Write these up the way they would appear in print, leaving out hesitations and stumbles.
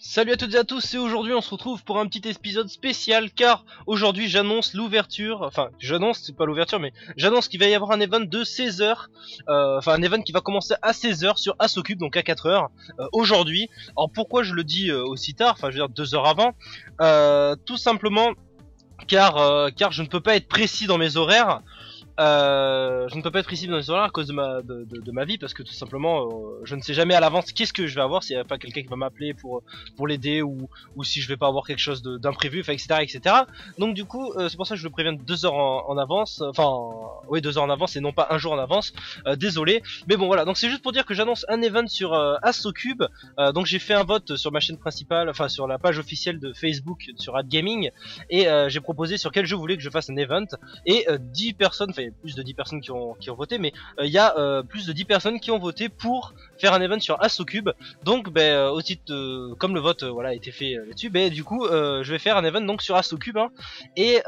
Salut à toutes et à tous, et aujourd'hui on se retrouve pour un petit épisode spécial car aujourd'hui j'annonce l'ouverture, enfin j'annonce, c'est pas l'ouverture mais j'annonce qu'il va y avoir un event de 16 heures, enfin un event qui va commencer à 16 heures sur Asocube, donc à 4 heures aujourd'hui. Alors pourquoi je le dis aussi tard, enfin je veux dire 2 heures avant, tout simplement car je ne peux pas être précis dans mes horaires. Je ne peux pas être précis dans les horaires à cause de ma vie parce que tout simplement je ne sais jamais à l'avance qu'est-ce que je vais avoir s'il n'y a pas quelqu'un qui va m'appeler pour l'aider ou si je vais pas avoir quelque chose d'imprévu, enfin, etc. Donc du coup c'est pour ça que je le préviens 2 heures en avance, enfin oui 2 heures en avance et non pas un jour en avance, désolé. Mais bon voilà, donc c'est juste pour dire que j'annonce un event sur Asocube, donc j'ai fait un vote sur ma chaîne principale, enfin sur la page officielle de Facebook sur AdGaming et j'ai proposé sur quel jeu vous voulez que je fasse un event et 10 personnes, enfin plus de 10 personnes qui ont voté, mais il y a plus de 10 personnes qui ont voté pour faire un event sur Asocube. Donc au titre comme le vote voilà a été fait là-dessus, du coup je vais faire un event donc sur Asocube, hein, et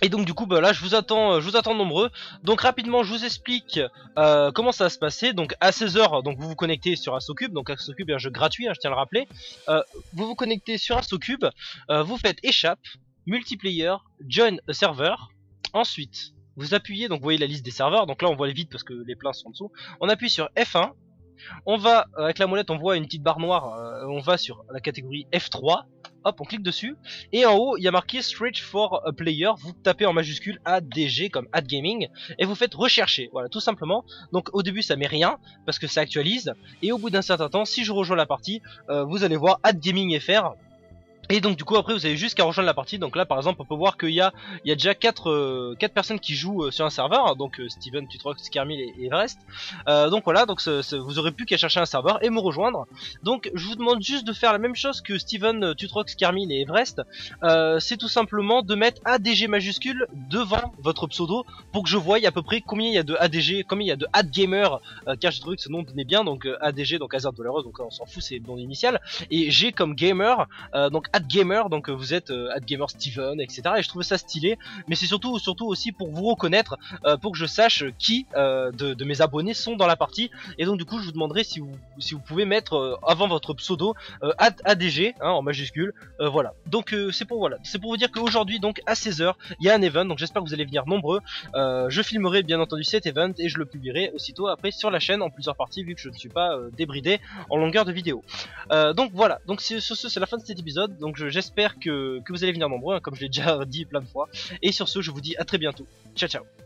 donc du coup là je vous attends nombreux. Donc rapidement je vous explique comment ça va se passer. Donc à 16 heures donc vous vous connectez sur Asocube. Donc Asocube est un jeu gratuit, hein, je tiens à le rappeler. Vous vous connectez sur Asocube, vous faites échappe, multiplayer, join a server. Ensuite vous appuyez, donc vous voyez la liste des serveurs, donc là on voit les vides parce que les pleins sont en dessous. On appuie sur F1, on va avec la molette, on voit une petite barre noire, on va sur la catégorie F3, hop on clique dessus, et en haut il y a marqué Search for a Player, vous tapez en majuscule ADG comme AdGaming, et vous faites rechercher, voilà tout simplement. Donc au début ça met rien, parce que ça actualise, et au bout d'un certain temps, si je rejoins la partie, vous allez voir AdGaming FR. Et donc du coup après vous avez juste qu'à rejoindre la partie. Donc là par exemple on peut voir qu'il y a déjà 4 personnes qui jouent sur un serveur. Donc Steven, Tutrox, Kermil et Everest. Donc voilà, donc vous aurez plus qu'à chercher un serveur et me rejoindre. Donc je vous demande juste de faire la même chose que Steven, Tutrox, Kermil et Everest. C'est tout simplement de mettre ADG majuscule devant votre pseudo pour que je voie à peu près combien il y a de ADG, combien il y a de AdGamer, car j'ai trouvé que ce nom donnait bien. Donc ADG, donc Hazard Dollareux, donc on s'en fout, c'est le nom initial. Et G comme Gamer, donc AdGamer, donc vous êtes AdGamer Steven, etc. Et je trouve ça stylé, mais c'est surtout aussi pour vous reconnaître, pour que je sache qui de mes abonnés sont dans la partie. Et donc du coup je vous demanderai si vous pouvez mettre avant votre pseudo ADG, hein, en majuscule, voilà. Donc c'est pour vous dire qu'aujourd'hui donc à 16 heures il y a un event, donc j'espère que vous allez venir nombreux. Je filmerai bien entendu cet event et je le publierai aussitôt après sur la chaîne en plusieurs parties vu que je ne suis pas débridé en longueur de vidéo. Donc voilà, donc c'est la fin de cet épisode. Donc j'espère que vous allez venir nombreux, hein, comme je l'ai déjà dit plein de fois. Et sur ce, je vous dis à très bientôt. Ciao ciao.